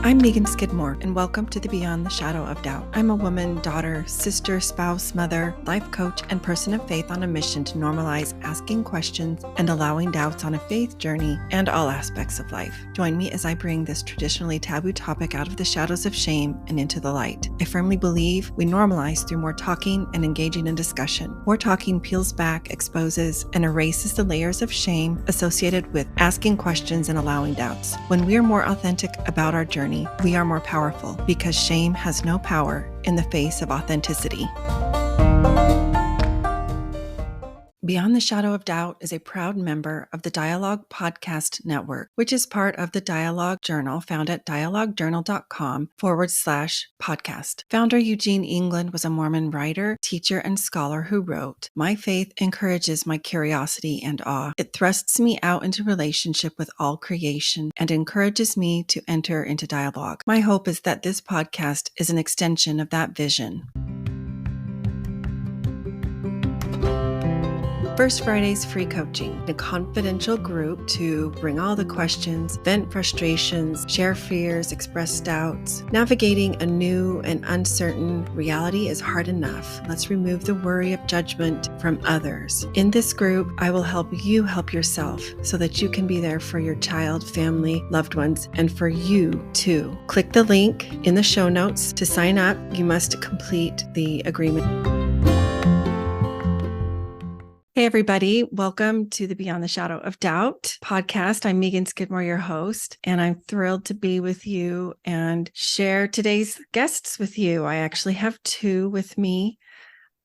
I'm Megan Skidmore, and welcome to the Beyond the Shadow of Doubt. I'm a woman, daughter, sister, spouse, mother, life coach, and person of faith on a mission to normalize asking questions and allowing doubts on a faith journey and all aspects of life. Join me as I bring this traditionally taboo topic out of the shadows of shame and into the light. I firmly believe we normalize through more talking and engaging in discussion. More talking peels back, exposes, and erases the layers of shame associated with asking questions and allowing doubts. When we are more authentic about our journey, we are more powerful because shame has no power in the face of authenticity. Beyond the Shadow of Doubt is a proud member of the Dialogue Podcast Network, which is part of the Dialogue Journal found at dialoguejournal.com/podcast. Founder Eugene England was a Mormon writer, teacher, and scholar who wrote, "My faith encourages my curiosity and awe. It thrusts me out into relationship with all creation and encourages me to enter into dialogue. My hope is that this podcast is an extension of that vision." First Friday's free coaching, a confidential group to bring all the questions, vent frustrations, share fears, express doubts. Navigating a new and uncertain reality is hard enough. Let's remove the worry of judgment from others. In this group, I will help you help yourself so that you can be there for your child, family, loved ones, and for you too. Click the link in the show notes to sign up. You must complete the agreement. Hey, everybody. Welcome to the Beyond the Shadow of Doubt podcast. I'm Megan Skidmore, your host, and I'm thrilled to be with you and share today's guests with you. I actually have two with me.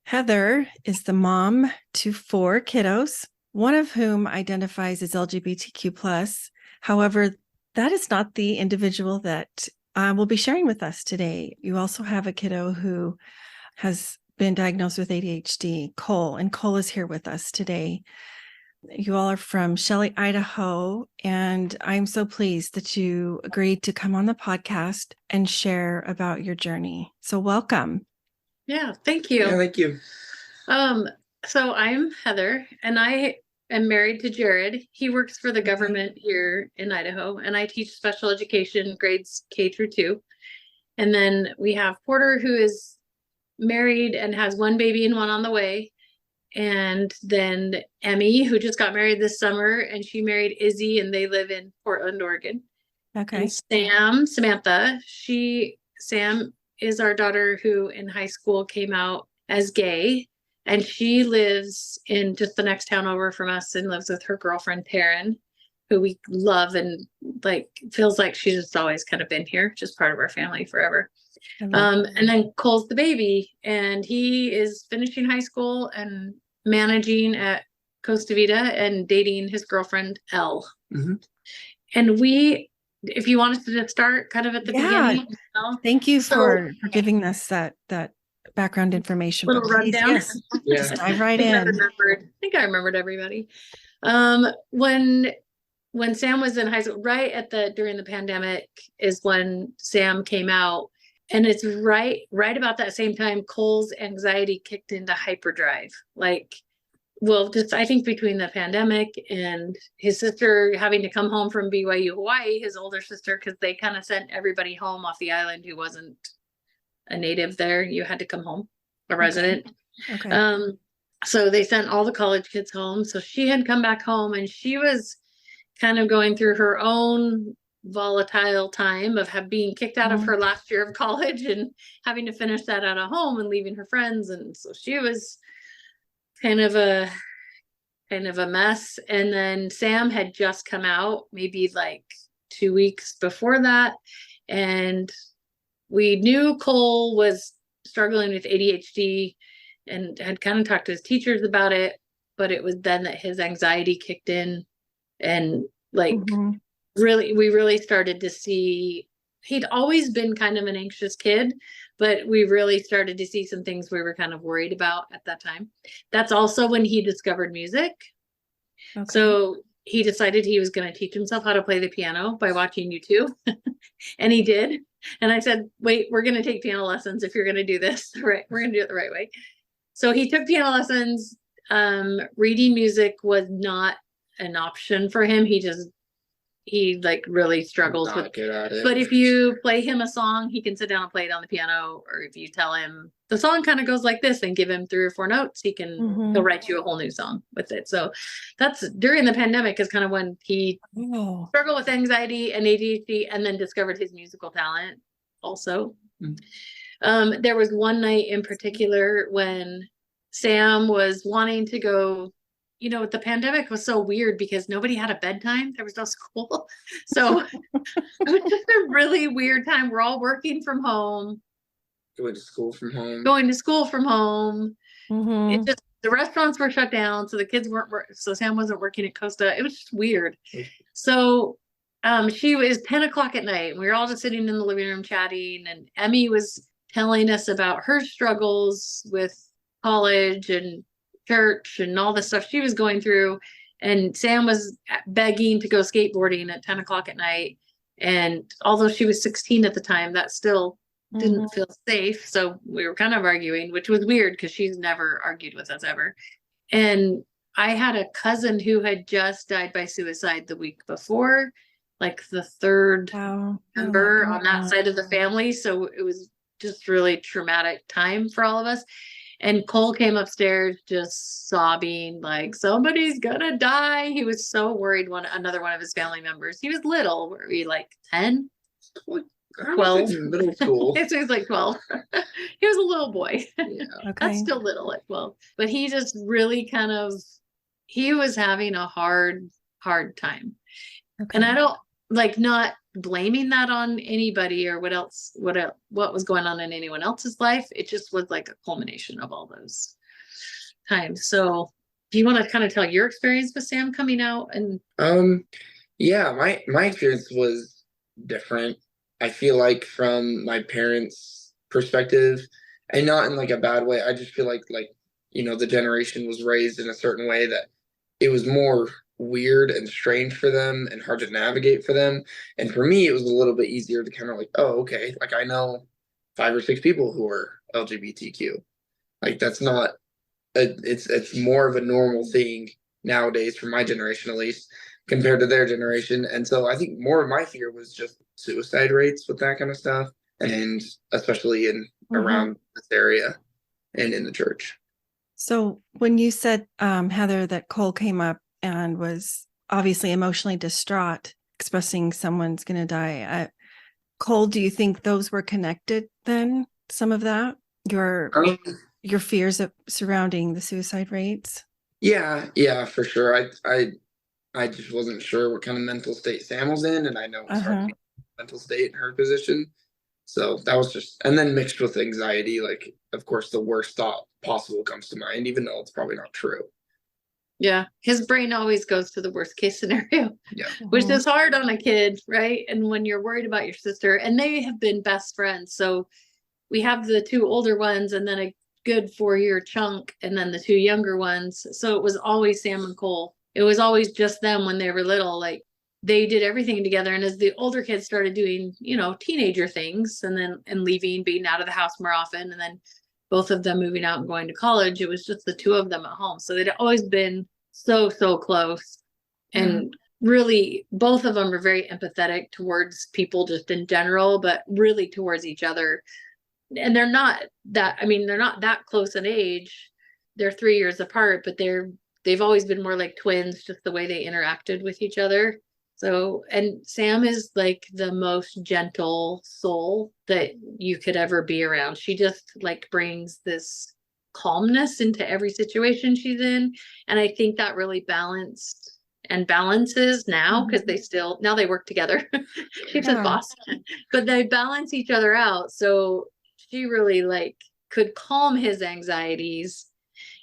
Heather is the mom to 4 kiddos, one of whom identifies as LGBTQ+. However, that is not the individual that will be sharing with us today. You also have a kiddo who has been diagnosed with ADHD, Cole, and Cole is here with us today. You all are from Shelley, Idaho, and I'm so pleased that you agreed to come on the podcast and share about your journey. So welcome. Yeah, thank you. Yeah, thank you. So I'm Heather, and I am married to Jared. He works for the government here in Idaho, and I teach special education grades K through 2. And then we have Porter, who is married and has 1 baby and 1 on the way. And then Emmy, who just got married this summer, and she married Izzy, and they live in Portland, Oregon. Okay. And Samantha, Sam is our daughter who in high school came out as gay, and she lives in just the next town over from us and lives with her girlfriend, Taryn, who we love and feels like she's just always kind of been here, just part of our family forever. And then Cole's the baby, and he is finishing high school and managing at Costa Vida and dating his girlfriend, Elle. Mm-hmm. And if you want us to just start kind of at the beginning. Thank you for giving us that background information. Little rundown. Yes, Yeah. just dive right in. I think I remembered everybody. When Sam was in high school, during the pandemic is when Sam came out. And it's right about that same time Cole's anxiety kicked into hyperdrive. I think between the pandemic and his sister having to come home from BYU, Hawaii, his older sister, because they kind of sent everybody home off the island who wasn't a native there. You had to come home, a resident. Okay. So they sent all the college kids home. So she had come back home, and she was kind of going through her own volatile time of being kicked out of her last year of college and having to finish that at a home and leaving her friends. And so she was kind of a mess. And then Sam had just come out maybe 2 weeks before that. And we knew Cole was struggling with ADHD and had kind of talked to his teachers about it, but it was then that his anxiety kicked in and we really started to see, he'd always been kind of an anxious kid, but we really started to see some things we were kind of worried about at that time. That's also when he discovered music. Okay. So he decided he was going to teach himself how to play the piano by watching YouTube. And he did. And I said, wait, we're going to take piano lessons if you're going to do this. Right. We're going to do it the right way. So he took piano lessons. Reading music was not an option for him. He he like really struggles Not with good at it. But if you play him a song, he can sit down and play it on the piano. Or if you tell him the song kind of goes like this and give him 3 or 4 notes, he'll write you a whole new song with it. So that's during the pandemic is kind of when he struggled with anxiety and ADHD and then discovered his musical talent also. There was one night in particular when Sam was wanting to go. The pandemic was so weird because nobody had a bedtime. There was no school. So it was just a really weird time. We're all working from home. Going to school from home. It just, the restaurants were shut down. So the kids so Sam wasn't working at Costa. It was just weird. So it was 10 o'clock at night. We were all just sitting in the living room chatting. And Emmy was telling us about her struggles with college and church and all the stuff she was going through, and Sam was begging to go skateboarding at 10 o'clock at night, and although she was 16 at the time, that still didn't feel safe. So we were kind of arguing, which was weird because she's never argued with us ever. And I had a cousin who had just died by suicide the week before, like the 3rd member on that side of the family. So it was just really traumatic time for all of us. And Cole came upstairs just sobbing, like somebody's gonna die. He was so worried. Another one of his family members. He was little. Were we like 10? 12? Middle school. He was like 12. He was a little boy. Yeah. That's still little at 12. But he just really he was having a hard time. And I don't not blaming that on anybody or what was going on in anyone else's life. It just was like a culmination of all those times. So do you want to kind of tell your experience with Sam coming out? And yeah, my experience was different. I feel like from my parents' perspective, and not in like a bad way. I just feel like the generation was raised in a certain way that it was more weird and strange for them and hard to navigate for them. And for me, it was a little bit easier to kind of oh, okay, like I know 5 or 6 people who are LGBTQ. Like that's not it's more of a normal thing nowadays for my generation, at least, compared to their generation. And so I think more of my fear was just suicide rates with that kind of stuff, and especially in around this area and in the church. So when you said, Heather, that Cole came up and was obviously emotionally distraught, expressing someone's going to die. Cole, do you think those were connected then? Some of that, your fears surrounding the suicide rates? Yeah, for sure. I just wasn't sure what kind of mental state Sam was in, and I know it's hard to be in mental state in her position. So that was just, and then mixed with anxiety, like of course the worst thought possible comes to mind, even though it's probably not true. Yeah, his brain always goes to the worst case scenario, which Mm-hmm. is hard on a kid, right? And when you're worried about your sister, and they have been best friends. So we have the 2 older ones and then a good 4-year chunk, and then the 2 younger ones. So it was always Sam and Cole. It was always just them when they were little. Like they did everything together. And as the older kids started doing, teenager things and leaving, being out of the house more often, and then both of them moving out and going to college, it was just the 2 of them at home. So they'd always been so close. And really, both of them are very empathetic towards people just in general, but really towards each other. And they're not that close in age. They're 3 years apart, but they've always been more like twins, just the way they interacted with each other. So, and Sam is like the most gentle soul that you could ever be around. She just like brings this calmness into every situation she's in. And I think that really balanced and balances now, because now they work together. She's his boss, but they balance each other out. So she really could calm his anxieties.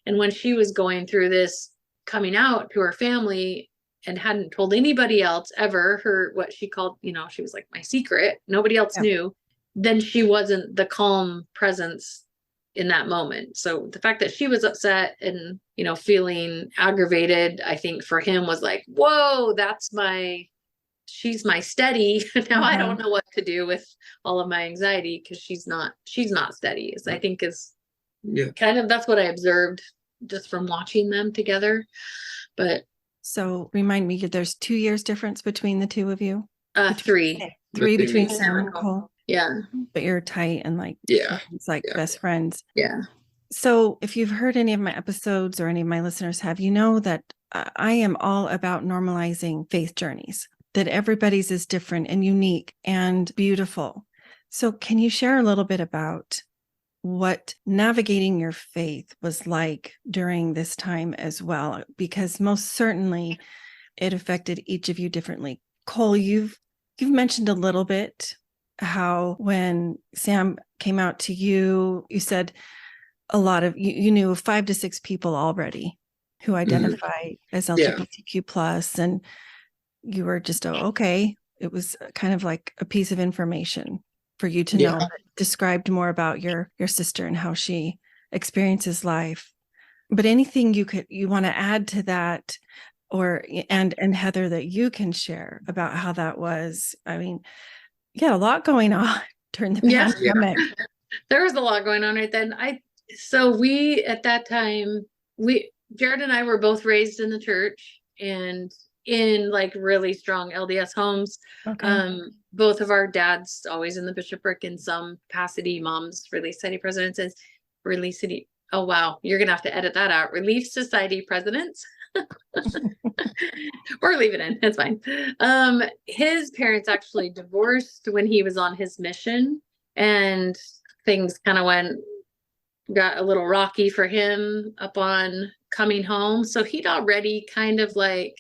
And when she was going through this, coming out to her family, and hadn't told anybody else ever, what she called, she was like my secret, nobody else knew, then she wasn't the calm presence in that moment. So the fact that she was upset and, feeling aggravated, I think for him was like, whoa, she's my steady. Now I don't know what to do with all of my anxiety, because she's not steady, I think is kind of, that's what I observed just from watching them together. But So remind me, there's 2 years difference between the two of you? 3. Three between me. Sam and Cole. Yeah. But you're tight and like, Yeah. it's like Yeah. best friends. Yeah. So if you've heard any of my episodes or any of my listeners have, you know that I am all about normalizing faith journeys, that everybody's is different and unique and beautiful. So can you share a little bit about what navigating your faith was like during this time as well? Because most certainly it affected each of you differently. Cole, you've mentioned a little bit how when Sam came out to you, you said a lot of you knew of 5 to 6 people already who identify as LGBTQ plus, and you were just okay. It was kind of like a piece of information for you to know that described more about your sister and how she experiences life. But anything you want to add to that, or and Heather, that you can share about how that was? I mean, a lot going on during the pandemic. There was a lot going on right then. So we, at that time, Jared and I were both raised in the church and in like really strong LDS homes. Okay. Both of our dads always in the bishopric in some capacity. Mom's Relief Society presidents, oh wow, you're gonna have to edit that out. Relief Society presidents. Or leave it in, it's fine. His parents actually divorced when he was on his mission, and things kind of got a little rocky for him upon coming home. So he'd already kind of like,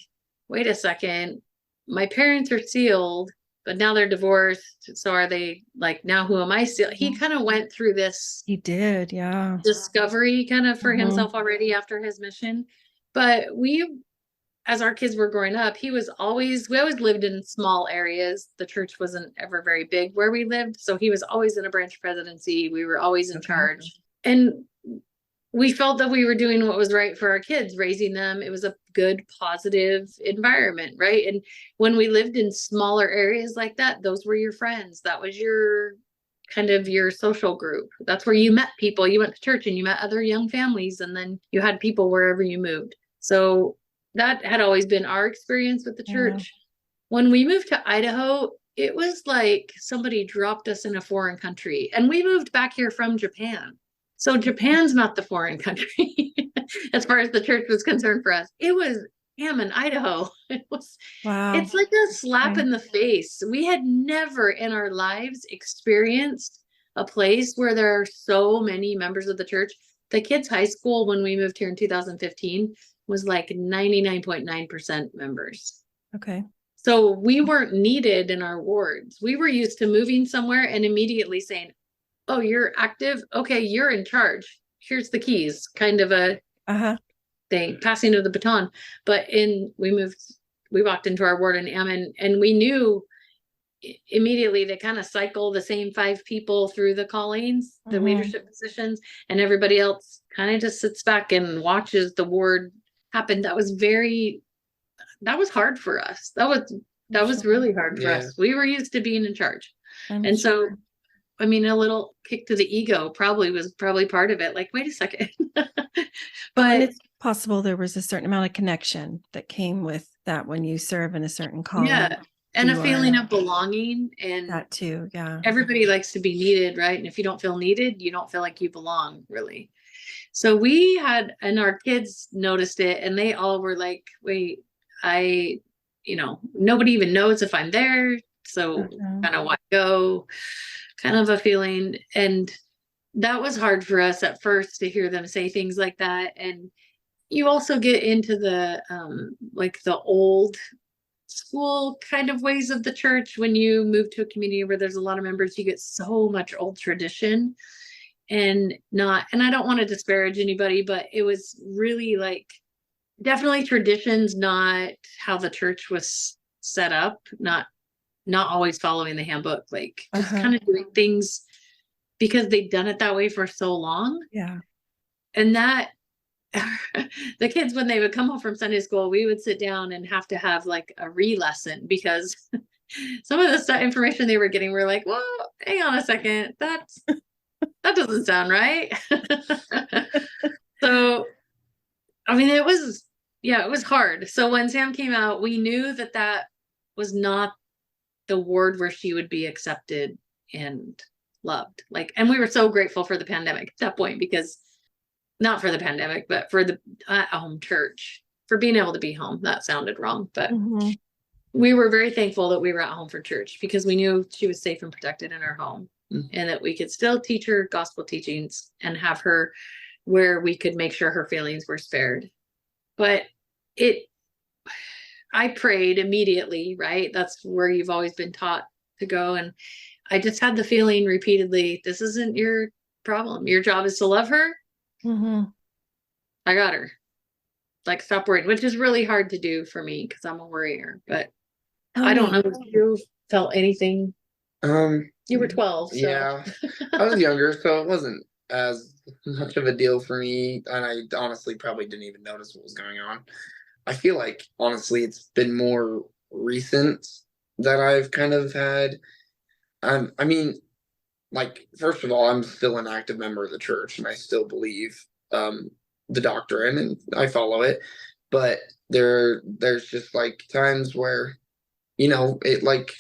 wait a second, my parents are sealed, but now they're divorced. So are they like, now who am I sealed? He kind of went through this. He did, yeah. Discovery kind of for himself already after his mission. But as our kids were growing up, we always lived in small areas. The church wasn't ever very big where we lived. So he was always in a branch presidency. We were always in charge. And we felt that we were doing what was right for our kids, raising them. It was a good, positive environment, right? And when we lived in smaller areas like that, those were your friends. That was your kind of your social group. That's where you met people. You went to church and you met other young families, and then you had people wherever you moved. So that had always been our experience with the church. When we moved to Idaho, it was like somebody dropped us in a foreign country, and we moved back here from Japan. So Japan's not the foreign country as far as the church was concerned for us. It was Hammond, Idaho. It's like a slap in the face. We had never in our lives experienced a place where there are so many members of the church. The kids' high school, when we moved here in 2015, was like 99.9% members. Okay. So we weren't needed in our wards. We were used to moving somewhere and immediately saying, oh, you're active. Okay, you're in charge. Here's the keys, kind of a thing, passing of the baton. But we walked into our ward in Ammon, and we knew immediately they kind of cycle the same 5 people through the callings, the leadership positions, and everybody else kind of just sits back and watches the ward happen. That was hard for us. That was really hard for us. We were used to being in charge. So I mean, a little kick to the ego was probably part of it. Like, wait a second. But it's possible there was a certain amount of connection that came with that when you serve in a certain calling. Yeah. And a feeling of belonging, and that too. Yeah. Everybody likes to be needed, right? And if you don't feel needed, you don't feel like you belong, really. So and our kids noticed it, and they all were like, wait, nobody even knows if I'm there. So kind of why go? Kind of a feeling. And that was hard for us at first to hear them say things like that. And you also get into the like the old school kind of ways of the church. When you move to a community where there's a lot of members, you get so much old tradition, and I don't want to disparage anybody, but it was really like definitely traditions, not how the church was set up, not always following the handbook, like just kind of doing things because they'd done it that way for so long. Yeah. And that the kids, when they would come home from Sunday school, we would sit down and have to have like a lesson, because some of the information they were getting, we're like, well, hang on a second. That doesn't sound right. So, I mean, it was Yeah, it was hard. So when Sam came out, we knew that that was not the ward where she would be accepted and loved. Like, and we were so grateful for the pandemic at that point, because not for the pandemic, but for the home church, for being able to be home. That sounded wrong, but we were very thankful that we were at home for church, because we knew she was safe and protected in her home, and that we could still teach her gospel teachings and have her where we could make sure her feelings were spared. But I prayed immediately, right? That's where you've always been taught to go. And I just had the feeling repeatedly, this isn't your problem. Your job is to love her. I got her. Like, stop worrying, which is really hard to do for me because I'm a worrier. But I don't know if you felt anything. You were 12. So. Yeah, I was younger, so it wasn't as much of a deal for me. And I honestly probably didn't even notice what was going on. I feel like, honestly, it's been more recent that I've kind of had. I mean, like, first of all, I'm still an active member of the church, and I still believe the doctrine, and I follow it. But there's just like times where, it like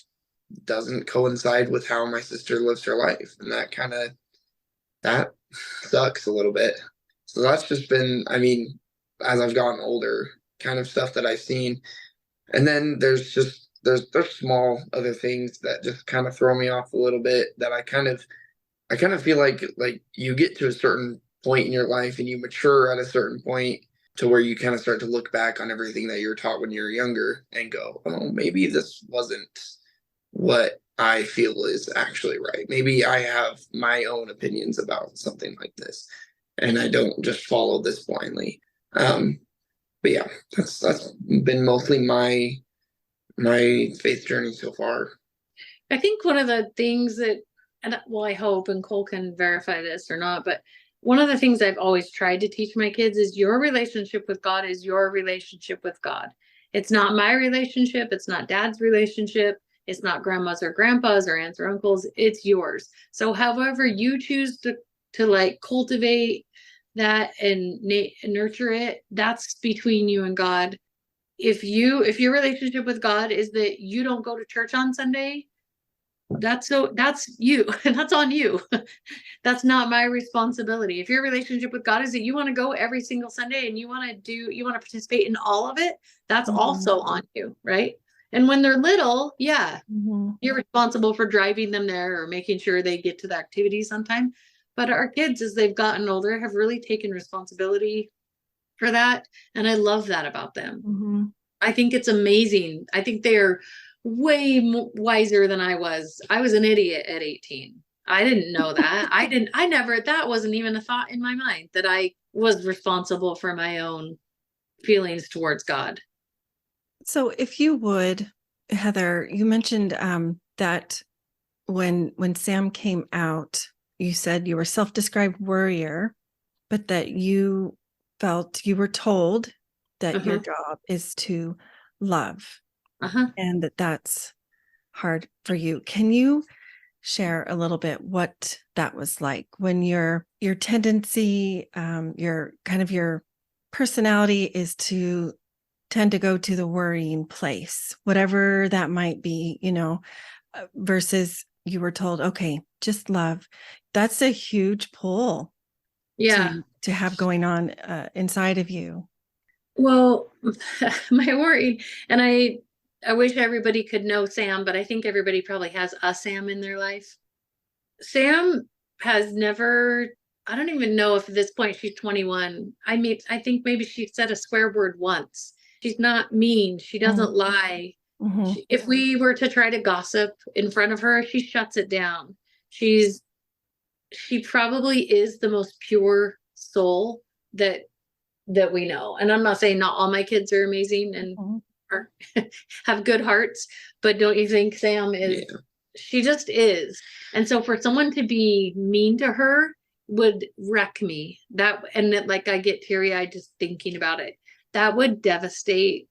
doesn't coincide with how my sister lives her life, and that sucks a little bit. So that's just been, I mean, as I've gotten older, kind of stuff that I've seen. And then there's small other things that just kind of throw me off a little bit, that I kind of feel like you get to a certain point in your life and you mature at a certain point to where you kind of start to look back on everything that you were taught when you were younger and go, oh, maybe this wasn't what I feel is actually right. Maybe I have my own opinions about something like this, and I don't just follow this blindly. But yeah, that's been mostly my faith journey so far. I think one of the things that, and well, I hope, and Cole can verify this or not, but one of the things I've always tried to teach my kids is your relationship with God is your relationship with God. It's not my relationship. It's not dad's relationship. It's not grandma's or grandpa's or aunts or uncles. It's yours. So however you choose to like cultivate that and nurture it, that's between you and God. If your relationship with God is that you don't go to church on Sunday, that's you. That's on you. That's not my responsibility. If your relationship with God is that you want to go every single Sunday and you want to participate in all of it, that's also on you, right? And when they're little, yeah, you're responsible for driving them there or making sure they get to the activities on time. But our kids, as they've gotten older, have really taken responsibility for that. And I love that about them. I think it's amazing. I think they're way wiser than I was. I was an idiot at 18. I didn't know that. That wasn't even a thought in my mind that I was responsible for my own feelings towards God. So if you would, Heather, you mentioned that when Sam came out, you said you were self-described worrier, but that you felt you were told that your job is to love, and that's hard for you. Can you share a little bit what that was like when your tendency, your personality is to tend to go to the worrying place, whatever that might be, versus you were told, okay, just love. That's a huge pull to have going on inside of you. Well, my worry, and I wish everybody could know Sam, but I think everybody probably has a Sam in their life. Sam has never, I don't even know if at this point she's 21. I think maybe she said a swear word once. She's not mean. She doesn't lie. If we were to try to gossip in front of her, she shuts it down. She probably is the most pure soul that we know. And I'm not saying not all my kids are amazing and have good hearts, but don't you think Sam is? Yeah. She just is. And so for someone to be mean to her would wreck me. I get teary-eyed just thinking about it. That would devastate.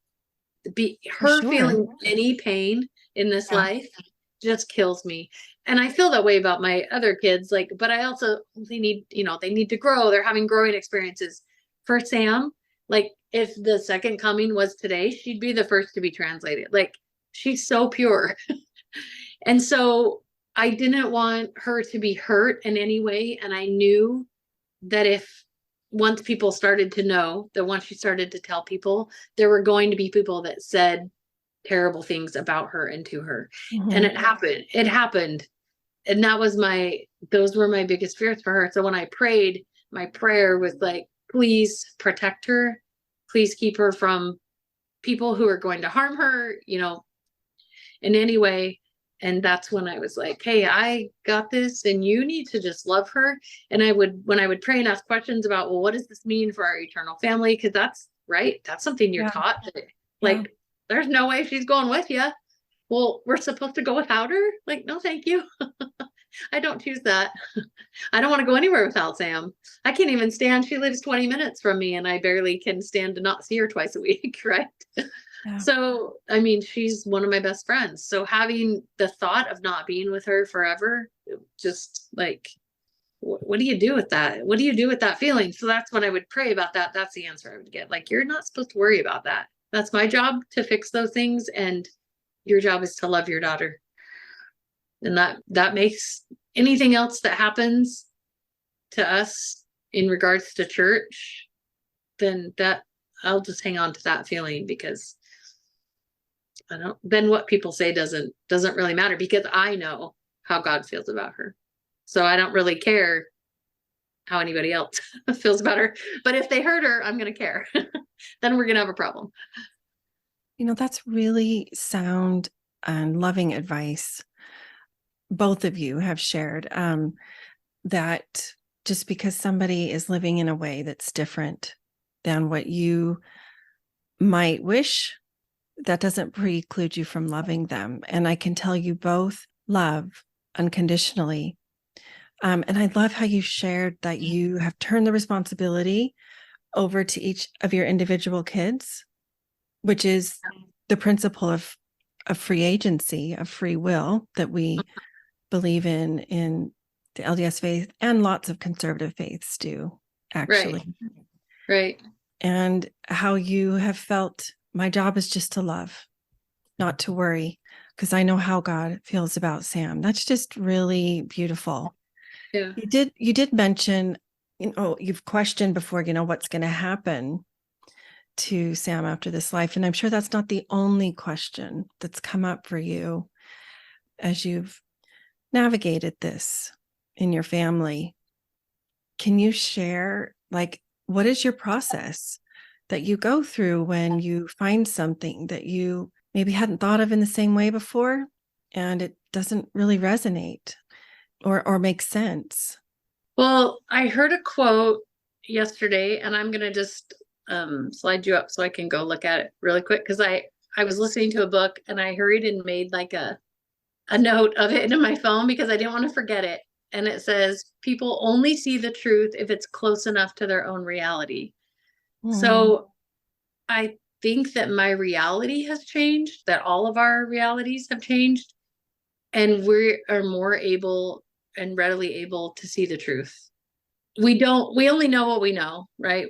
Feeling any pain in this life just kills me. And I feel that way about my other kids, but I also, they need to grow. They're having growing experiences. For Sam, if the second coming was today, she'd be the first to be translated. Like, she's so pure. And so I didn't want her to be hurt in any way. And I knew that once people started to know, that once she started to tell people, there were going to be people that said terrible things about her and to her. Mm-hmm. And it happened. And those were my biggest fears for her. So when I prayed, my prayer was like, please protect her. Please keep her from people who are going to harm her, in any way. And that's when I was like, hey, I got this, and you need to just love her. And when I would pray and ask questions about, well, what does this mean for our eternal family? Because that's right. That's something you're taught. That, there's no way she's going with you. Well, we're supposed to go without her? Like, no, thank you. I don't choose that. I don't want to go anywhere without Sam. I can't even stand. She lives 20 minutes from me, and I barely can stand to not see her twice a week. Right. Yeah. So, I mean, she's one of my best friends. So having the thought of not being with her forever, just like, what do you do with that? What do you do with that feeling? So that's when I would pray about that. That's the answer I would get. Like, you're not supposed to worry about that. That's my job to fix those things. And your job is to love your daughter. And that makes anything else that happens to us in regards to church, then I'll just hang on to that feeling, because then what people say doesn't really matter, because I know how God feels about her. So I don't really care how anybody else feels about her. But if they hurt her, I'm going to care. Then we're going to have a problem. That's really sound and loving advice. Both of you have shared that just because somebody is living in a way that's different than what you might wish, that doesn't preclude you from loving them. And I can tell you both love unconditionally. And I love how you shared that you have turned the responsibility over to each of your individual kids, which is the principle of free agency, of free will, that we believe in the LDS faith, and lots of conservative faiths do, actually. Right. And how you have felt, my job is just to love, not to worry, because I know how God feels about Sam. That's just really beautiful. Yeah. You did mention, you've questioned before, what's going to happen to Sam after this life. And I'm sure that's not the only question that's come up for you as you've navigated this in your family. Can you share, what is your process that you go through when you find something that you maybe hadn't thought of in the same way before, and it doesn't really resonate or make sense? Well, I heard a quote yesterday, and I'm going to just slide you up so I can go look at it really quick, because I was listening to a book, and I hurried and made like a note of it in my phone because I didn't want to forget it. And it says, people only see the truth if it's close enough to their own reality. So I think that my reality has changed, that all of our realities have changed, and we are more able and readily able to see the truth. We only know what we know, right?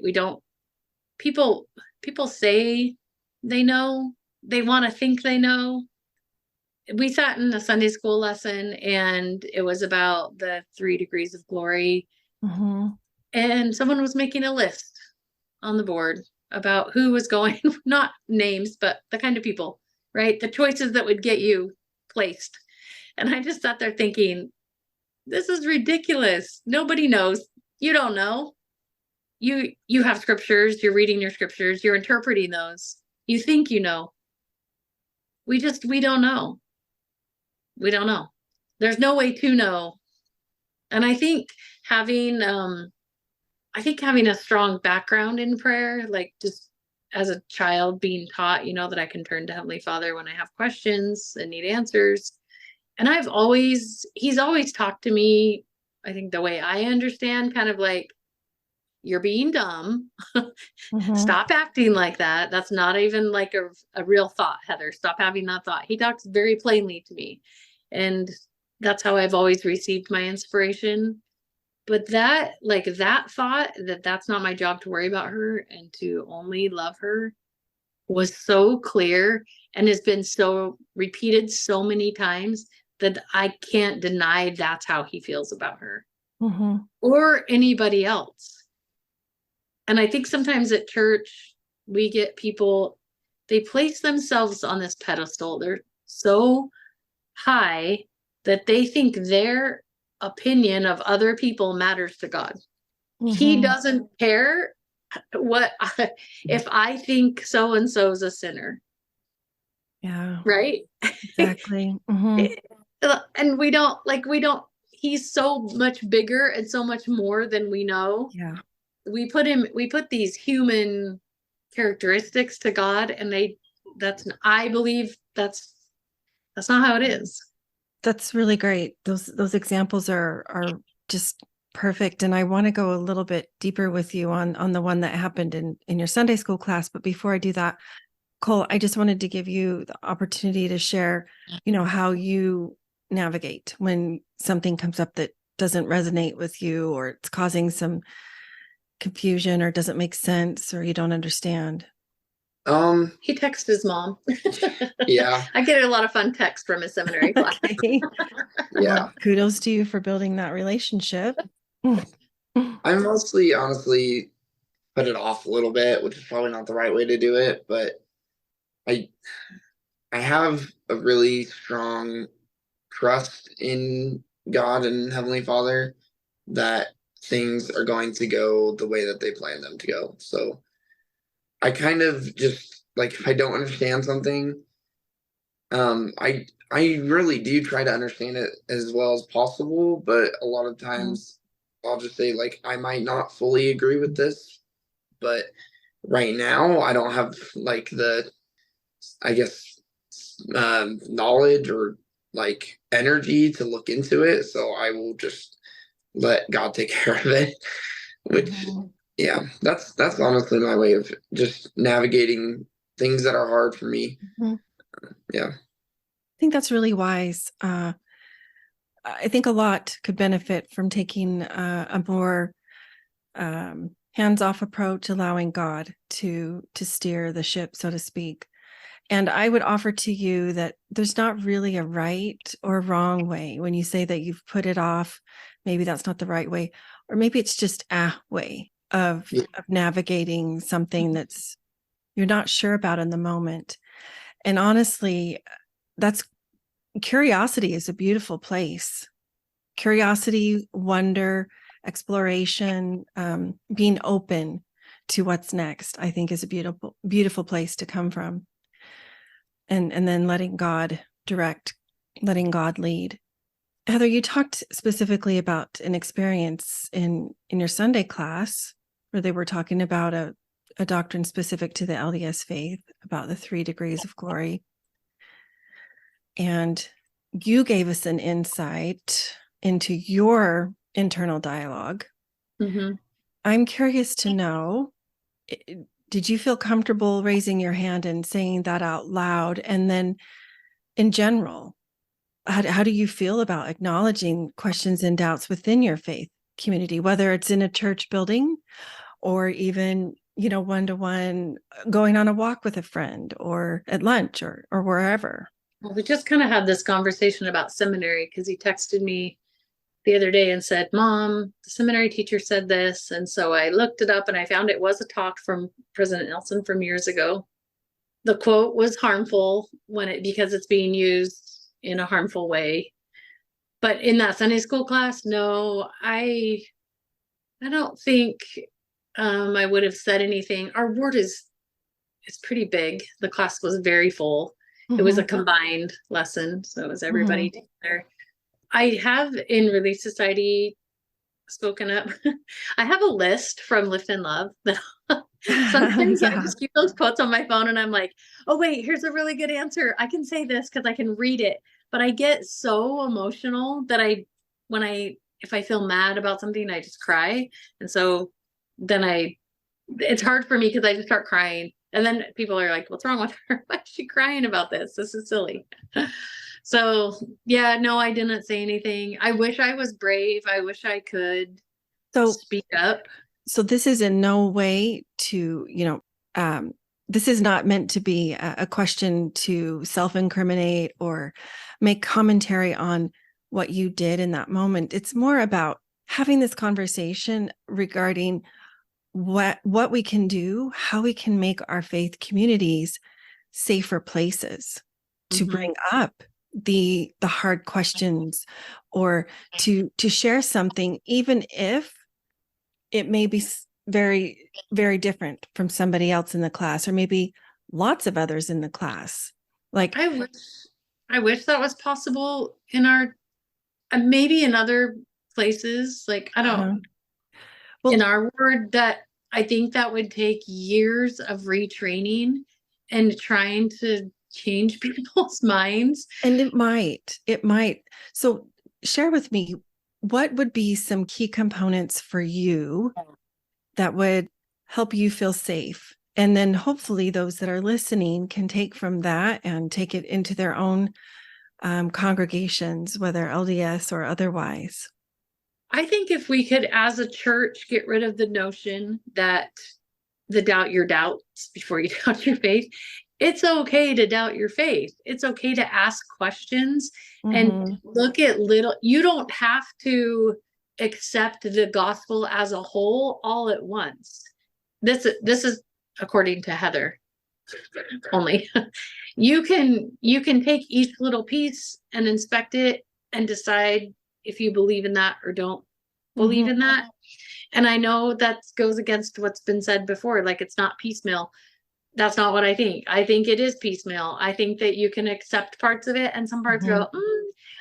People say they know, they want to think they know. We sat in a Sunday school lesson, and it was about the 3 degrees of glory. Mm-hmm. And someone was making a list on the board about who was going, not names, but the kind of people, right? The choices that would get you placed. And I just sat there thinking, this is ridiculous. Nobody knows. You don't know. You have scriptures, you're reading your scriptures, you're interpreting those. You think you know. We don't know. We don't know. There's no way to know. And I think having a strong background in prayer, like just as a child being taught, that I can turn to Heavenly Father when I have questions and need answers. And he's always talked to me, I think the way I understand, kind of like, you're being dumb. Mm-hmm. Stop acting like that. That's not even like a real thought, Heather. Stop having that thought. He talks very plainly to me. And that's how I've always received my inspiration. But that, like that thought that that's not my job to worry about her and to only love her was so clear and has been so repeated so many times that I can't deny that's how he feels about her or anybody else. And I think sometimes at church, we get people, they place themselves on this pedestal. They're so high that they think their opinion of other people matters to God. He doesn't care if I think so and so is a sinner. Yeah. Right. Exactly. And we don't, he's so much bigger and so much more than we know. Yeah. We put these human characteristics to God, and I believe that's not how it is. That's really great. Those examples are just perfect. And I want to go a little bit deeper with you on the one that happened in your Sunday school class. But before I do that, Cole, I just wanted to give you the opportunity to share, how you navigate when something comes up that doesn't resonate with you, or it's causing some confusion, or doesn't make sense, or you don't understand. He texts his mom. Yeah. I get a lot of fun texts from his seminary class. Okay. Yeah. Well, kudos to you for building that relationship. I mostly honestly put it off a little bit, which is probably not the right way to do it, but I have a really strong trust in God and Heavenly Father that things are going to go the way that they plan them to go. So I kind of just like, if I don't understand something, I really do try to understand it as well as possible, but a lot of times I'll just say, like, I might not fully agree with this, but right now I don't have like the, I guess, knowledge or like energy to look into it. So I will just let God take care of it, which yeah, that's honestly my way of just navigating things that are hard for me. Yeah. I think that's really wise. I think a lot could benefit from taking a more hands-off approach, allowing God to steer the ship, so to speak. And I would offer to you that there's not really a right or wrong way. When you say that you've put it off, maybe that's not the right way, or maybe it's just a way of navigating something that's you're not sure about in the moment. And honestly, curiosity is a beautiful place. Curiosity, wonder, exploration, being open to what's next, I think is a beautiful, beautiful place to come from. And then letting God direct, letting God lead. Heather, you talked specifically about an experience in your Sunday class where they were talking about a doctrine specific to the LDS faith, about the 3 degrees of glory. And you gave us an insight into your internal dialogue. I'm curious to know, did you feel comfortable raising your hand and saying that out loud? And then in general, how do you feel about acknowledging questions and doubts within your faith community, whether it's in a church building or even, one-to-one, going on a walk with a friend or at lunch or wherever? Well, we just kind of had this conversation about seminary because he texted me the other day and said, "Mom, the seminary teacher said this." And so I looked it up and I found it was a talk from President Nelson from years ago. The quote was harmful because it's being used in a harmful way. But in that Sunday school class, no, I don't think I would have said anything. Our ward is pretty big. The class was very full. It was a combined lesson, so it was everybody together. I have in Relief Society spoken up. I have a list from Lift and Love that sometimes I just keep those quotes on my phone and I'm like, oh wait, here's a really good answer. I can say this because I can read it. But I get so emotional that if I feel mad about something, I just cry. And so then it's hard for me because I just start crying. And then people are like, what's wrong with her? Why is she crying about this? This is silly. So yeah, no, I didn't say anything. I wish I was brave. I wish I could speak up. So this is in no way to, this is not meant to be a question to self-incriminate or make commentary on what you did in that moment. It's more about having this conversation regarding what we can do, how we can make our faith communities safer places to bring up the hard questions, or to share something, even if it may be very, very different from somebody else in the class, or maybe lots of others in the class. Like, I wish that was possible in our, maybe in other places. Like, I don't, well, in our word, that I think that would take years of retraining and trying to change people's minds. And it might. So share with me, what would be some key components for you that would help you feel safe? And then hopefully those that are listening can take from that and take it into their own congregations, whether LDS or otherwise. I think if we could, as a church, get rid of the notion that doubt your doubts before you doubt your faith. It's okay to doubt your faith. It's okay to ask questions and look at you don't have to accept the gospel as a whole all at once. This is according to Heather only. You can take each little piece and inspect it and decide if you believe in that or don't believe in that. And I know that goes against what's been said before, like it's not piecemeal. That's not what I think. I think it is piecemeal. I think that you can accept parts of it and some parts go,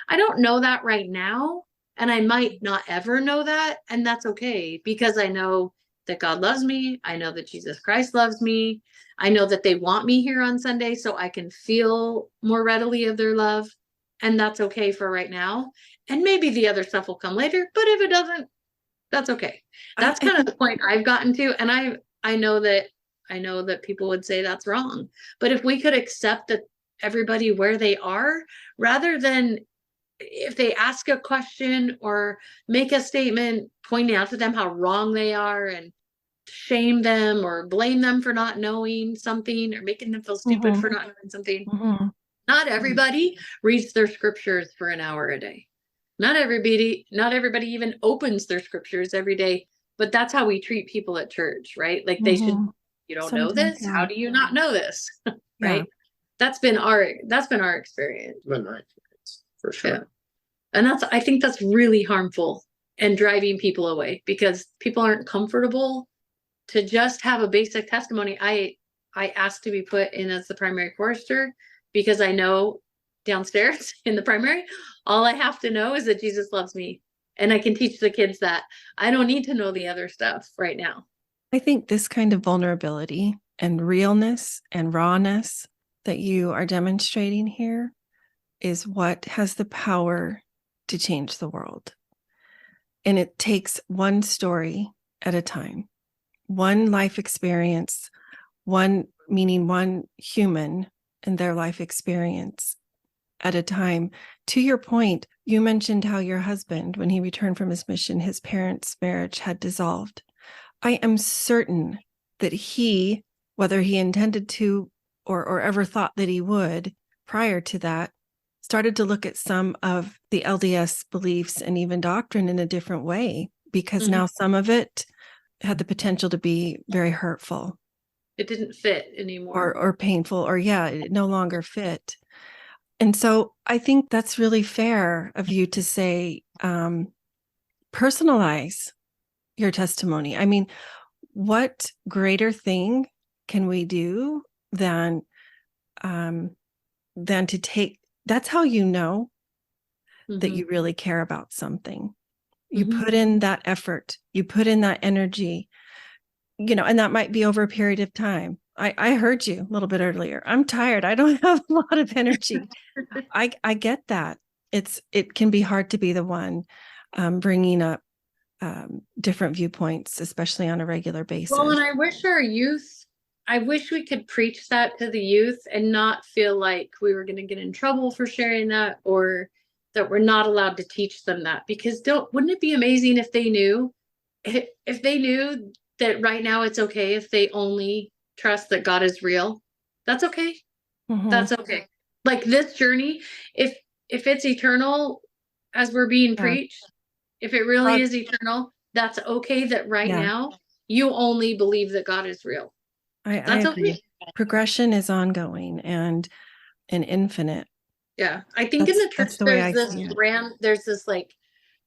I don't know that right now. And I might not ever know that. And that's okay, because I know that God loves me. I know that Jesus Christ loves me. I know that they want me here on Sunday so I can feel more readily of their love. And that's okay for right now. And maybe the other stuff will come later, but if it doesn't, that's okay. That's kind of the point I've gotten to. And I know that people would say that's wrong, but if we could accept that everybody where they are, rather than if they ask a question or make a statement, pointing out to them how wrong they are and shame them or blame them for not knowing something or making them feel stupid for not knowing something. Not everybody reads their scriptures for an hour a day. Not everybody even opens their scriptures every day, but that's how we treat people at church, right? Like they should, you don't know this? Yeah. How do you not know this? Right? Yeah. That's been our experience. Been my experience, for sure. Yeah. And I think that's really harmful and driving people away, because people aren't comfortable to just have a basic testimony. I asked to be put in as the primary chorister because I know downstairs in the primary, all I have to know is that Jesus loves me. And I can teach the kids that. I don't need to know the other stuff right now. I think this kind of vulnerability and realness and rawness that you are demonstrating here is what has the power to change the world. And it takes one story at a time, one life experience, one human and their life experience at a time. To your point, you mentioned how your husband, when he returned from his mission, his parents' marriage had dissolved. I am certain that he, whether he intended to or ever thought that he would prior to that, started to look at some of the LDS beliefs and even doctrine in a different way, because now some of it had the potential to be very hurtful. It didn't fit anymore. Or painful, or it no longer fit. And so I think that's really fair of you to say, personalize your testimony. I mean, what greater thing can we do than to take, that's how you know that you really care about something. You put in that effort, you put in that energy, and that might be over a period of time. I heard you a little bit earlier. I'm tired. I don't have a lot of energy. I get that. It can be hard to be the one bringing up different viewpoints, especially on a regular basis. Well, and I wish we could preach that to the youth and not feel like we were going to get in trouble for sharing that, or that we're not allowed to teach them that, because wouldn't it be amazing if they knew if they knew that right now it's okay if they only trust that God is real, that's okay. That's okay. Like this journey, if it's eternal as we're being preached, if it really is eternal, that's okay that right now you only believe that God is real. I That's agree. okay. Progression is ongoing and infinite. Yeah. I think in the church that's the way I there's see it. there's this like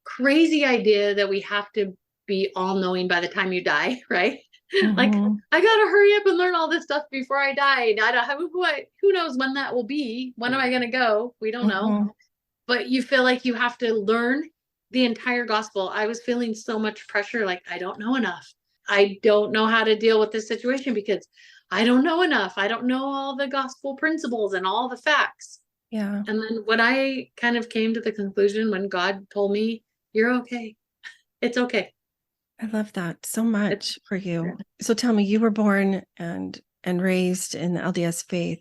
crazy idea that we have to be all knowing by the time you die, right? Like I gotta hurry up and learn all this stuff before I die. I don't have who knows when that will be. When am I gonna go? We don't know. But you feel like you have to learn the entire gospel. I was feeling so much pressure, like I don't know enough. I don't know how to deal with this situation because I don't know enough. I don't know all the gospel principles and all the facts. Yeah. And then when I kind of came to the conclusion when God told me, you're okay. It's okay. I love that so much for you. So tell me, you were born and raised in the LDS faith.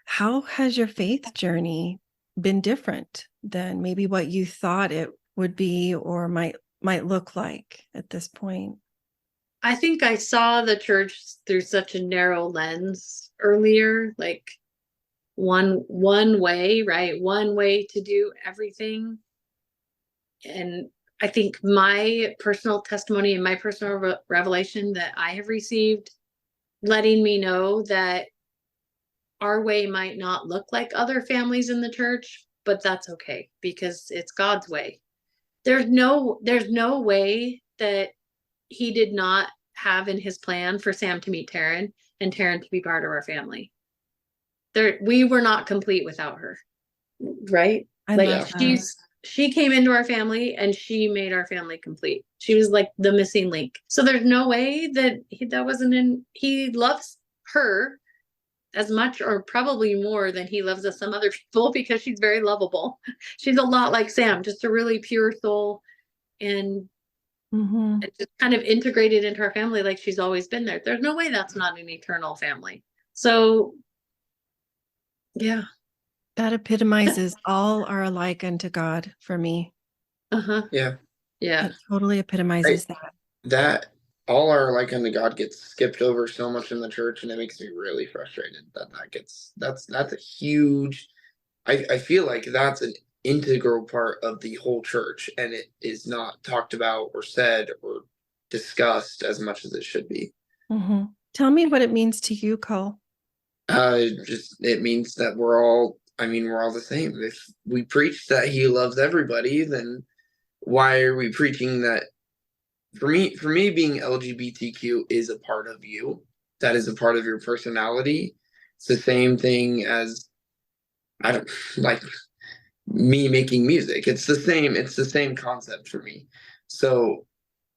How has your faith journey been different than maybe what you thought it would be or might look like at this point? I think I saw the church through such a narrow lens earlier, like one way, right? One way to do everything. And I think my personal testimony and my personal revelation that I have received, letting me know that our way might not look like other families in the church, but that's okay because it's God's way. There's no way that he did not have in his plan for Sam to meet Taryn and Taryn to be part of our family. We were not complete without her, right? I love that. She came into our family and she made our family complete. She was like the missing link. So there's no way that that wasn't in. He loves her as much or probably more than he loves us some other people because she's very lovable. She's a lot like Sam, just a really pure soul and just kind of integrated into our family like she's always been there. There's no way that's not an eternal family. So yeah. That epitomizes all are alike unto God for me. Yeah. Yeah. It totally epitomizes that. That all are like unto God gets skipped over so much in the church, and it makes me really frustrated that's a huge. I feel like that's an integral part of the whole church, and it is not talked about or said or discussed as much as it should be. Tell me what it means to you, Cole. It means that we're all the same. If we preach that he loves everybody, then why are we preaching that? For me, being LGBTQ is a part of you. That is a part of your personality. It's the same thing as I don't like me making music. It's the same concept for me. So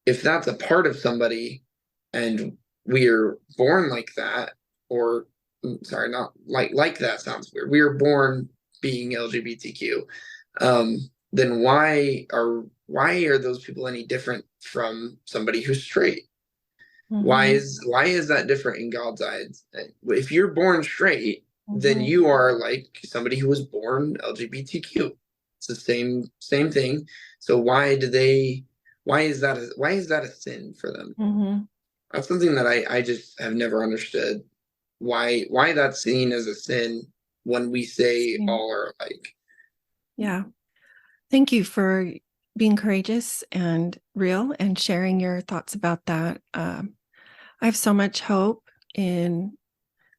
if that's a part of somebody and we are born like that, or sorry, not like that sounds weird. We are born being LGBTQ. Then why are those people any different from somebody who's straight? Why is that different in God's eyes? If you're born straight, then you are like somebody who was born LGBTQ. It's the same thing. So why is that a sin for them? That's something that I just have never understood. Why that's seen as a sin when we say all are alike. Yeah. Thank you for being courageous and real and sharing your thoughts about that. I have so much hope in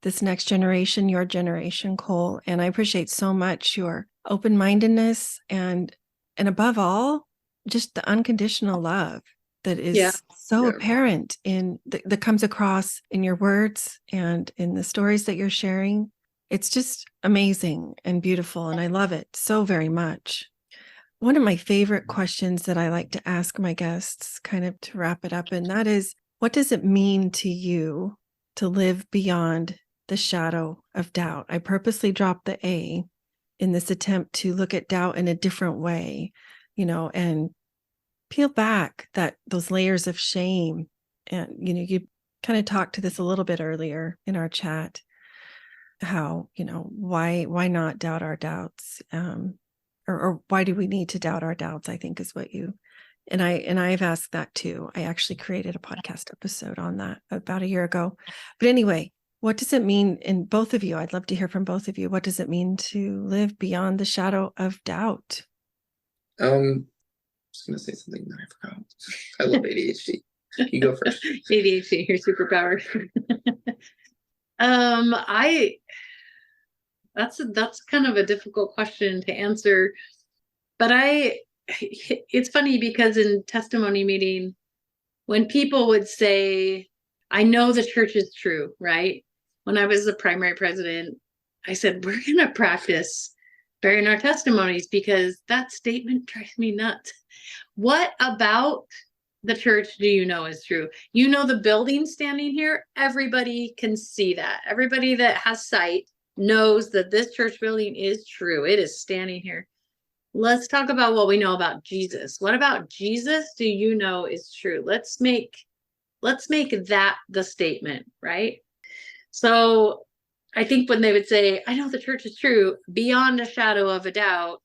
this next generation, your generation, Cole, and I appreciate so much your open-mindedness and above all, just the unconditional love that is so apparent that comes across in your words and in the stories that you're sharing. It's just amazing and beautiful, and I love it so very much. One of my favorite questions that I like to ask my guests, kind of to wrap it up, and that is, what does it mean to you to live beyond the shadow of doubt? I purposely dropped the A in this attempt to look at doubt in a different way, and peel back those layers of shame. And, you kind of talked to this a little bit earlier in our chat, how, why not doubt our doubts? Or why do we need to doubt our doubts, I think is what you And I've asked that too. I actually created a podcast episode on that about a year ago. But anyway, what does it mean in both of you? I'd love to hear from both of you. What does it mean to live beyond the shadow of doubt? I was gonna say something that I forgot. I love ADHD. You go first. ADHD, your superpower. That's kind of a difficult question to answer, but it's funny because in testimony meeting, when people would say, I know the church is true, right? When I was the primary president, I said, we're going to practice bearing our testimonies because that statement drives me nuts. What about the church do you know is true? You know, the building standing here, everybody can see that. Everybody that has sight knows that this church building is true. It is standing here. Let's talk about what we know about Jesus. What about Jesus do you know is true? Let's make that the statement, right? So I think when they would say, I know the church is true, beyond a shadow of a doubt,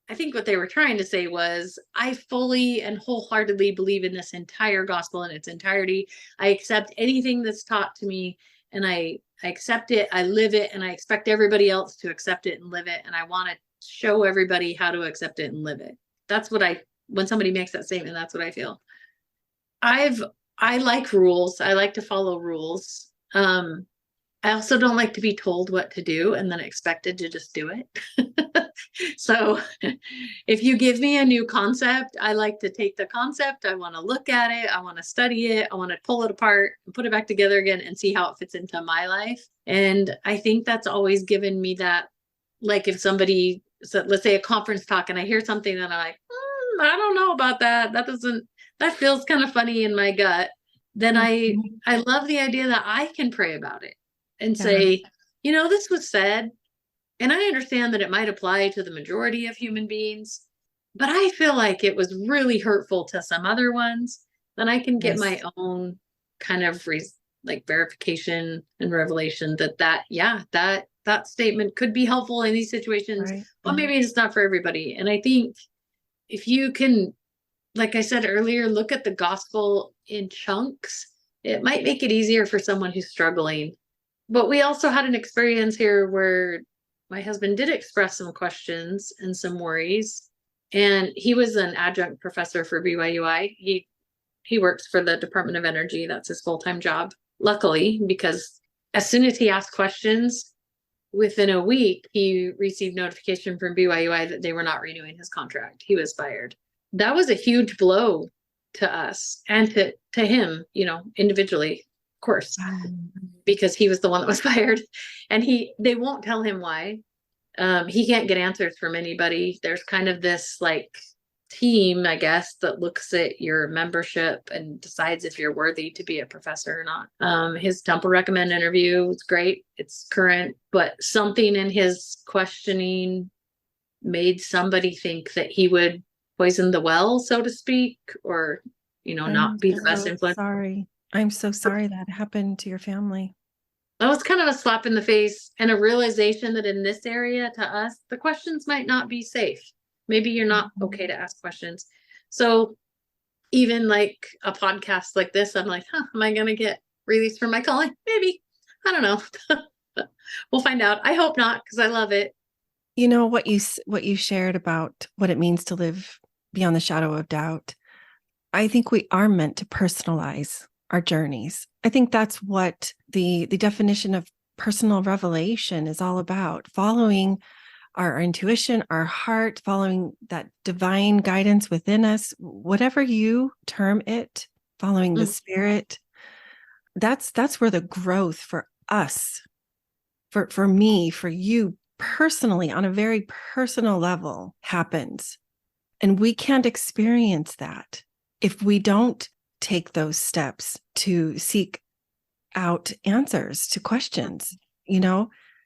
I think what they were trying to say was, I fully and wholeheartedly believe in this entire gospel in its entirety. I accept anything that's taught to me, and I accept it, I live it, and I expect everybody else to accept it and live it. And I want to show everybody how to accept it and live it. That's what when somebody makes that statement, that's what I feel. I like rules. I like to follow rules. I also don't like to be told what to do and then expected to just do it. So if you give me a new concept, I like to take the concept. I want to look at it. I want to study it. I want to pull it apart and put it back together again and see how it fits into my life. And I think that's always given me that, like if somebody, so let's say a conference talk, and I hear something that I'm like, I don't know about that. That feels kind of funny in my gut. Then I love the idea that I can pray about it and say, this was said, and I understand that it might apply to the majority of human beings, but I feel like it was really hurtful to some other ones. Then I can get my own kind of verification and revelation that statement could be helpful in these situations, but maybe it's not for everybody. And I think if you can, like I said earlier, look at the gospel in chunks, it might make it easier for someone who's struggling. But we also had an experience here where my husband did express some questions and some worries. And he was an adjunct professor for BYUI. He works for the Department of Energy. That's his full-time job. Luckily, because as soon as he asked questions, within a week, he received notification from BYUI that they were not renewing his contract. He was fired. That was a huge blow to us and to him, individually, of course, because he was the one that was fired, and they won't tell him why. He can't get answers from anybody. There's kind of this team, I guess, that looks at your membership and decides if you're worthy to be a professor or not. His Temple Recommend interview was great. It's current, but something in his questioning made somebody think that he would poison the well, so to speak, or, not be the best influence. Sorry. I'm so sorry that happened to your family. That was kind of a slap in the face and a realization that in this area, to us, the questions might not be safe. Maybe you're not okay to ask questions. So even like a podcast like this, I'm like, am I going to get released from my calling? Maybe. I don't know. We'll find out. I hope not, because I love it. What you shared about what it means to live beyond the shadow of doubt. I think we are meant to personalize our journeys. I think that's what the definition of personal revelation is all about. Following our intuition, our heart, following that divine guidance within us, whatever you term it, following the spirit. That's where the growth for us, for me, for you personally, on a very personal level happens. And we can't experience that if we don't take those steps to seek out answers to questions.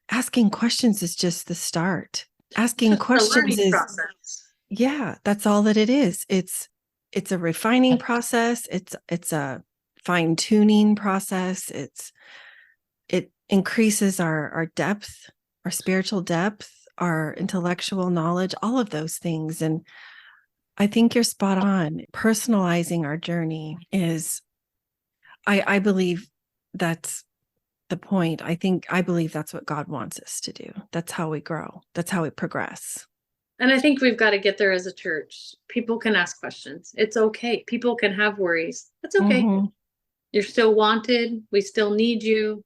Asking questions is just the start. Asking questions is process. That's all that it is. It's a refining process. It's a fine-tuning process. It increases our depth, our spiritual depth, our intellectual knowledge, all of those things. And I think you're spot on. Personalizing our journey is, I believe that's the point. I believe that's what God wants us to do. That's how we grow. That's how we progress. And I think we've got to get there as a church. People can ask questions. It's okay. People can have worries. That's okay. Mm-hmm. You're still wanted. We still need you.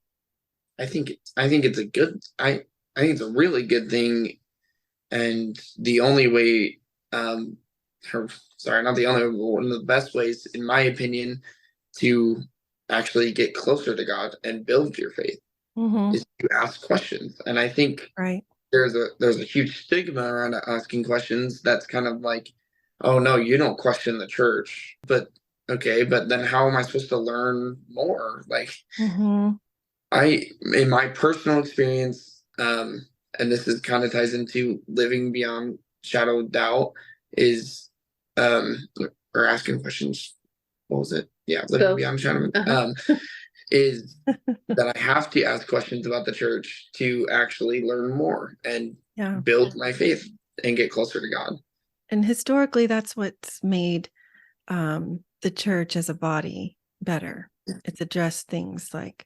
I think it's a good, I think it's a really good thing. And the only way, not the only, one of the best ways, in my opinion, to actually get closer to God and build your faith Mm-hmm. is to ask questions. And I think Right. there's a huge stigma around asking questions. That's kind of like, oh no, you don't question the church. But okay, but then how am I supposed to learn more? Like, Mm-hmm. in my personal experience, and this is kind of ties into living beyond shadow of doubt, is or asking questions. What was it? Yeah, living beyond shadow. Is that I have to ask questions about the church to actually learn more and build my faith and get closer to God. And historically, that's what's made the church as a body better. It's addressed things like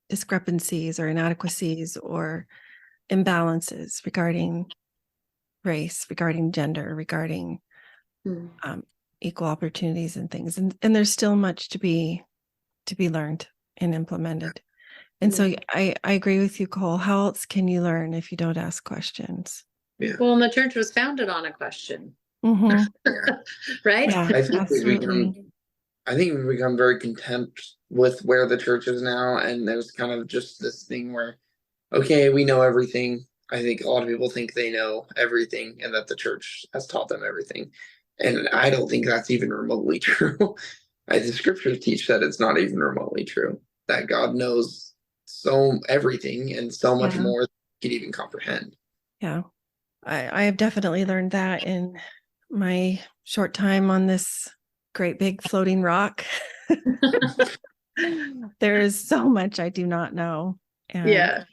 discrepancies or inadequacies or imbalances regarding race, regarding gender, regarding equal opportunities and things. And there's still much to be learned and implemented. And so I agree with you, Cole. How else can you learn if you don't ask questions? Yeah. Well, and the church was founded on a question. Mm-hmm. Right? Yeah, I think absolutely. we've become very content with where the church is now. And there's kind of just this thing where, okay, we know everything. I think a lot of people think they know everything and that the church has taught them everything. And I don't think that's even remotely true. The scriptures teach that it's not even remotely true, that God knows everything and so much more than we could even comprehend. Yeah. I have definitely learned that in my short time on this great big floating rock. There is so much I do not know. And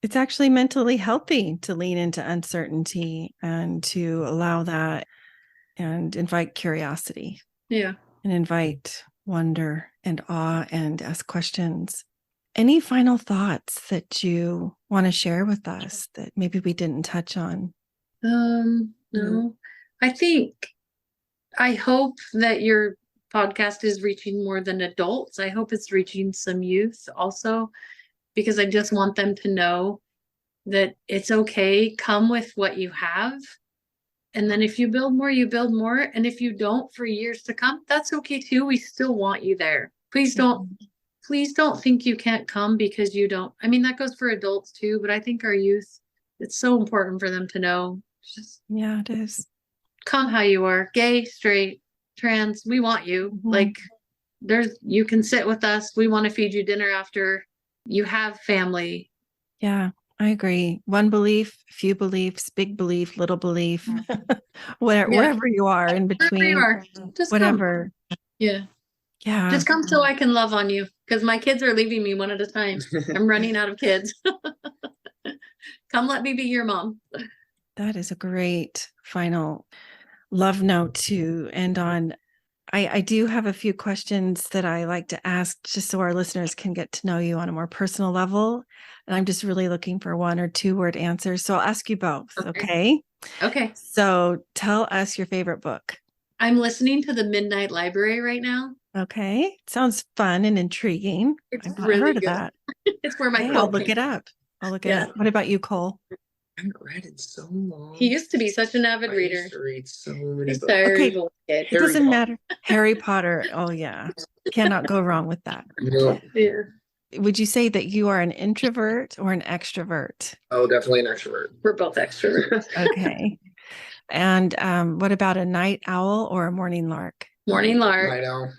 it's actually mentally healthy to lean into uncertainty and to allow that and invite curiosity. Yeah. And invite wonder and awe and ask questions. Any final thoughts that you want to share with us that maybe we didn't touch on? No. I hope that your podcast is reaching more than adults. I hope it's reaching some youth also, because I just want them to know that it's okay. Come with what you have. And then if you build more, you build more. And if you don't for years to come, that's okay too. We still want you there. Please don't think you can't come because you don't. I mean, that goes for adults too, but I think our youth, it's so important for them to know. Just it is. Come how you are, gay, straight, trans, we want you. Like you can sit with us. We want to feed you dinner after. You have family. Yeah, I agree. One belief, few beliefs, big belief, little belief, wherever you are in between, just whatever. Come. Yeah. Just come so I can love on you, because my kids are leaving me one at a time. I'm running out of kids. Come let me be your mom. That is a great final love note to end on. I do have a few questions that I like to ask just so our listeners can get to know you on a more personal level. And I'm just really looking for 1 or 2 word answers. So I'll ask you both. Okay. So tell us your favorite book. I'm listening to The Midnight Library right now. Okay. Sounds fun and intriguing. It's really heard good. Of that. It's where my I'll look it up. What about you, Cole? I haven't read in so long. He used to be such an avid reader. I used to read so many books. Okay. It doesn't matter. Harry Potter. Oh, yeah. Cannot go wrong with that. Yeah. Would you say that you are an introvert or an extrovert? Oh, definitely an extrovert. We're both extroverts. Okay. And what about a night owl or a morning lark? Morning lark. Night owl.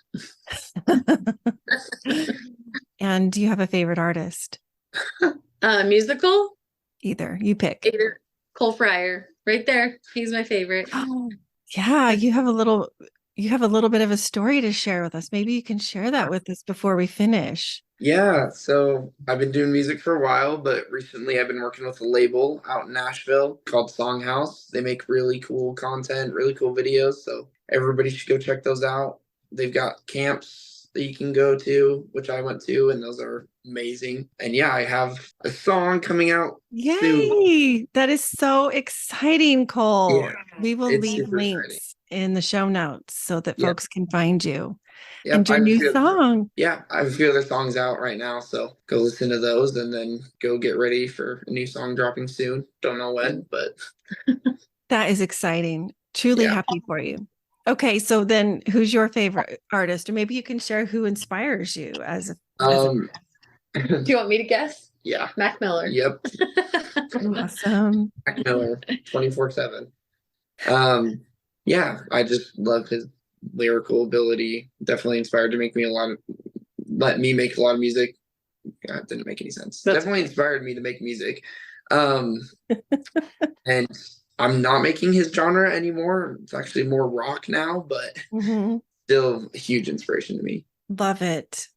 And do you have a favorite artist? Musical? Either. You pick. Either. Cole Fryar. Right there. He's my favorite. Oh, yeah. You have a little bit of a story to share with us. Maybe you can share that with us before we finish. Yeah, so I've been doing music for a while, but recently I've been working with a label out in Nashville called Songhouse. They make really cool content, really cool videos. So everybody should go check those out. They've got camps that you can go to, which I went to, and those are amazing. And yeah, I have a song coming out soon. Yay! That is so exciting, Cole. Yeah, We will it's leave super links exciting. in the show notes so that Yep. folks can find you. Yep, And your new song. Yeah, I have a few other songs out right now, so go listen to those and then go get ready for a new song dropping soon. Don't know when, but That is exciting. Truly happy for you. Okay, so then who's your favorite artist? Or maybe you can share who inspires you as a Do you want me to guess? Yeah. Mac Miller. Yep. Awesome. Mac Miller 24/7. Yeah, I just love his lyrical ability. Definitely inspired to let me make a lot of music. That didn't make any sense. Definitely inspired me to make music. And I'm not making his genre anymore. It's actually more rock now, but still a huge inspiration to me. Love it.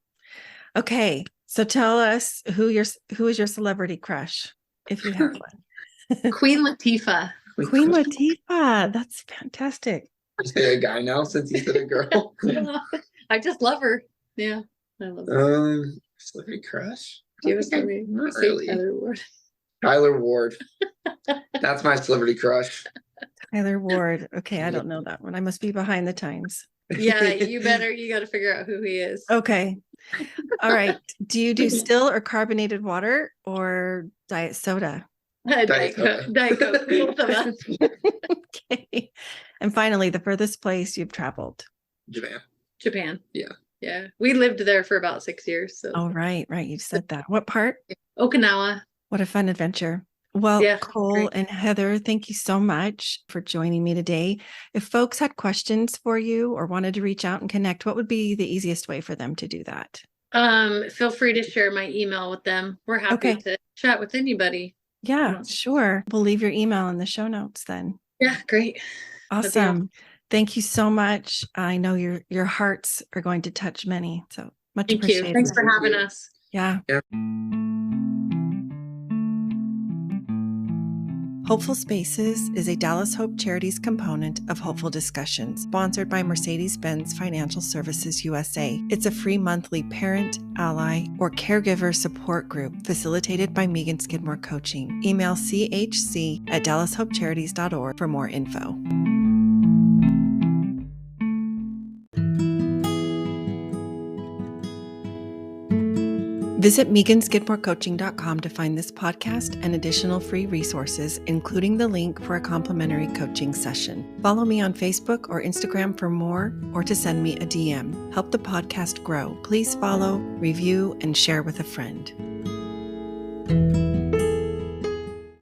Okay, so tell us who is your celebrity crush, if you have one. Queen Latifah. Queen Latifah. That's fantastic. You say a guy now since you said a girl. I just love her. Yeah, I love her. Celebrity crush? Do you have a celebrity? Not really. Tyler Ward. Tyler Ward. That's my celebrity crush. Tyler Ward. Okay, I don't know that one. I must be behind the times. Yeah, you got to figure out who he is. Okay. All right. Do you do still or carbonated water or diet soda? Diet Coke. Both of us. Okay. And finally, the furthest place you've traveled? Japan. Yeah. Yeah. We lived there for about 6 years. So. Oh, right. You said that. What part? Okinawa. What a fun adventure. Well, yeah, Cole great. And Heather, thank you so much for joining me today. If folks had questions for you or wanted to reach out and connect, what would be the easiest way for them to do that? Feel free to share my email with them. We're happy to chat with anybody. Yeah, sure. We'll leave your email in the show notes then. Yeah, great. Awesome. Thank you so much. I know your hearts are going to touch many. So much appreciated. Thank you. Thanks for having us. Yeah. Hopeful Spaces is a Dallas Hope Charities component of Hopeful Discussions, sponsored by Mercedes-Benz Financial Services USA. It's a free monthly parent, ally, or caregiver support group facilitated by Megan Skidmore Coaching. Email chc@dallashopecharities.org for more info. Visit meganskidmorecoaching.com to find this podcast and additional free resources, including the link for a complimentary coaching session. Follow me on Facebook or Instagram for more, or to send me a DM. Help the podcast grow. Please follow, review, and share with a friend.